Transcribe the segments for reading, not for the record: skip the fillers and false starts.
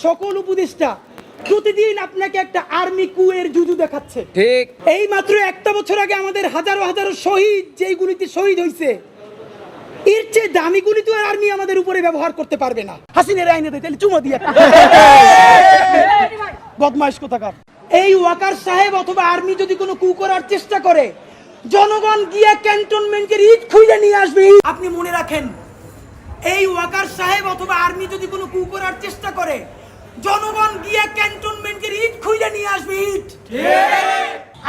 সকল উপদেষ্টা প্রতিদিন আপনাকে একটা আর্মি কুয়ের জুজু দেখাচ্ছে। ঠিক এই মাত্র একটা বছর আগে আমাদের হাজারো হাজারো শহীদ যেই গুলিতে শহীদ হয়েছে, এর চেয়ে দামি গুলি তো আর আর্মি আমাদের উপরে ব্যবহার করতে পারবে না। হাসিনের আইনে দেয় তাহলে চুমা দিয়ে বদমাইশ কোথাকার। এই ওয়াকার সাহেব অথবা আর্মি যদি কোনো কু করার চেষ্টা করে, জনগণ গিয়া ক্যান্টনমেন্টের ইট খুঁজে নিয়ে আসবে। আপনি মনে রাখেন, এই ওয়াকার সাহেব অথবা আর্মি যদি কোনো কু করার চেষ্টা করে, জনগণ গিয়া ক্যান্টনমেন্টের ইট খুঁজে নিয়ে আসবে। ইট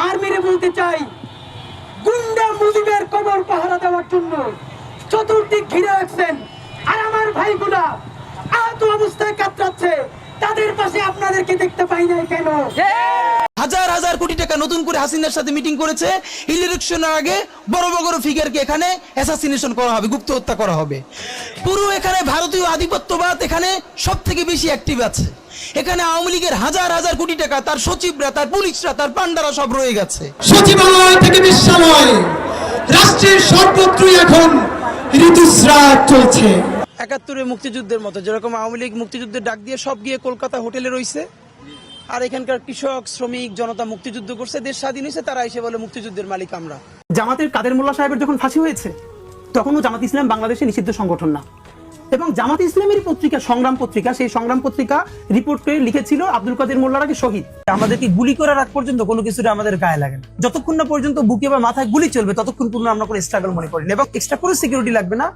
আর্মিরে বলতে চাই, গুন্ডা মুজিবের কবর পাহারা দেওয়ার জন্য চতুর্দিক ঘিরে রাখছেন, আর আমার ভাইগুলা আহত অবস্থায় কাতরাচ্ছে, তাদের পাশে আপনাদেরকে দেখতে পাই নাই কেন? হাজার হাজার কোটি টাকা নতুন করে হাসিনার সাথে মিটিং করেছে। ইলেকশনের আগে বড় বড় ফিগারকে এখানে অ্যাসাসিনেশন করা হবে, গুপ্ত হত্যা করা হবে। পুরো এখানে ভারতীয় আধিপত্যবাদ এখানে সব থেকে বেশি অ্যাক্টিভ আছে। এখানে আওয়ামী লীগের হাজার হাজার কোটি টাকা, তার সচিবরা, তার পুলিশরা, তার পান্ডারা সব রয়ে গেছে। সচিবালয় থেকে বিশ্রাময় রাষ্ট্রের সর্বত্রই এখন ঋতুস্রাব চলছে। ৭১ মুক্তিযুদ্ধের মতো যেরকম আওয়ামী লীগ মুক্তিযুদ্ধের ডাক দিয়ে সব গিয়ে কলকাতা হোটেলে রইছে, আর এখানকার কৃষক শ্রমিক জনতা মুক্তিযুদ্ধ করছে, দেশ স্বাধীন হয়েছে, তারা এসে বলে মুক্তিযুদ্ধের মালিক আমরা। জামাতের কাদের মোল্লা সাহেবের যখন ফাঁসি হয়েছে, তখনও জামাত ইসলাম বাংলাদেশে নিষিদ্ধ সংগঠন না, এবং জামাত ইসলামের পত্রিকা সংগ্রাম পত্রিকা, সেই সংগ্রাম পত্রিকা রিপোর্ট করে লিখেছিল আব্দুল কাদের মোল্লার আগে শহীদ। আমাদেরকে গুলি করার আগ পর্যন্ত কোনো কিছুটা আমাদের গায়ে লাগে না। যতক্ষণ না পর্যন্ত বুকে বা মাথায় গুলি চলবে, ততক্ষণ পর্যন্ত আমরা কোনো স্ট্রাগল মনে করি না, এবং এক্সট্রা কোনো সিকিউরিটি লাগবে না।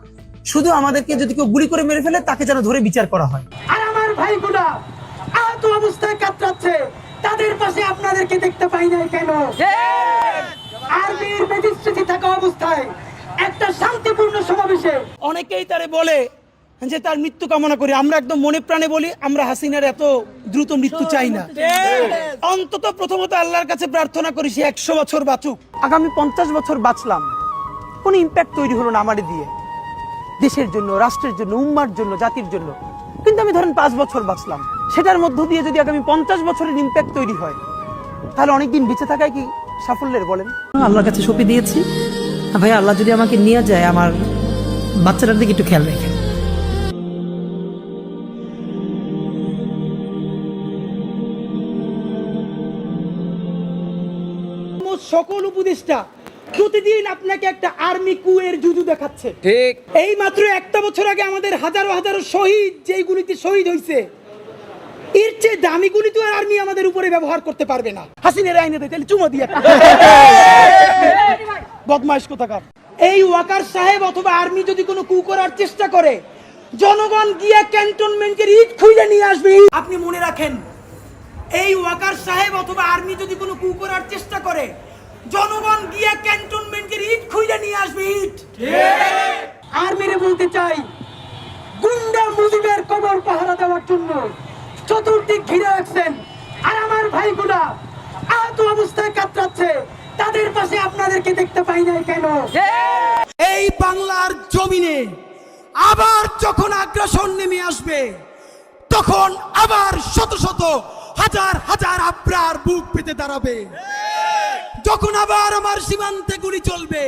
শুধু আমাদেরকে যদি কেউ গুলি করে মেরে ফেলে, তাকে যেন ধরে বিচার করা হয়। আর আমার ভাইগুলা আহত অবস্থায় কাতরাচ্ছে, তাদের পাশে আপনাদেরকে দেখতে পাই নাই কেন? আর্মির ম্যাজিস্ট্রেসি থাকা অবস্থায় একটা শান্তিপূর্ণ সমাবেশে অনেকেই তারে বলে যে তার মৃত্যু কামনা করি। আমরা একদম মনে প্রাণে বলি, আমরা হাসিনার এত দ্রুত মৃত্যু চাই না। অন্তত প্রথমত আল্লাহর কাছে প্রার্থনা করি সে 100 বছর বাঁচুক। আগামী 50 বছর বাঁচলাম, কোনো ইম্প্যাক্ট তৈরি হলো না আমাদের দিয়ে, দেশের জন্য, রাষ্ট্রের জন্য, উম্মার জন্য, জাতির জন্য। কিন্তু আমি ধরেন 5 বছর বাঁচলাম, সেটার মধ্য দিয়ে যদি আগামী 50 বছরের ইম্প্যাক্ট তৈরি হয়, তাহলে অনেকদিন বেঁচে থাকায় কি সাফল্যের বলেন? আল্লাহর কাছে সঁপে দিয়েছি। ভাই, আল্লাহ যদি আমাকে নিয়ে যায়, আমার বাচ্চাটার দিকে একটু খেয়াল রেখে। সকল উপদেষ্টা প্রতিদিন আপনাকে একটা আর্মি কুয়ের জুজু দেখাচ্ছে। ঠিক এই মাত্র একটা বছর আগে আমাদের হাজারো হাজারো শহীদ যেই গুলিতে শহীদ হয়েছে, এর চেয়ে দামি গুলি তো আর আর্মি আমাদের উপরে ব্যবহার করতে পারবে না। হাসিনের আইনে দেয় তাহলে চুমা দিয়ে বদমাইশ কোথাকার। এই ওয়াকার সাহেব অথবা আর্মি যদি কোনো কু করার চেষ্টা করে, জনগণ গিয়া ক্যান্টনমেন্টের ইট খুঁজে নিয়ে আসবে। আপনি মনে রাখেন, এই ওয়াকার সাহেব অথবা আর্মি যদি কোনো কু করার চেষ্টা করে, জনগণ গিয়া ক্যান্টনমেন্টের ইট খুঁজে নিয়ে আসবে। ইট আর্মিরে বলতে চাই, গুন্ডা মুজিবের কবর পাহারা দেওয়ার জন্য চতুর্দিক ঘিরে রাখছেন, আর আমার ভাইগুলা আহত অবস্থায় কাতরাচ্ছে, তাদের পাশে আপনাদেরকে দেখতে পাই নাই কেন? এই বাংলার জমিনে আবার যখন আগ্রাসন নেমে আসবে, তখন আবার শত শত হাজার হাজার আব্রার বুক পেতে দাঁড়াবে। যখন আবার আমার সীমান্তে গুলি চলবে,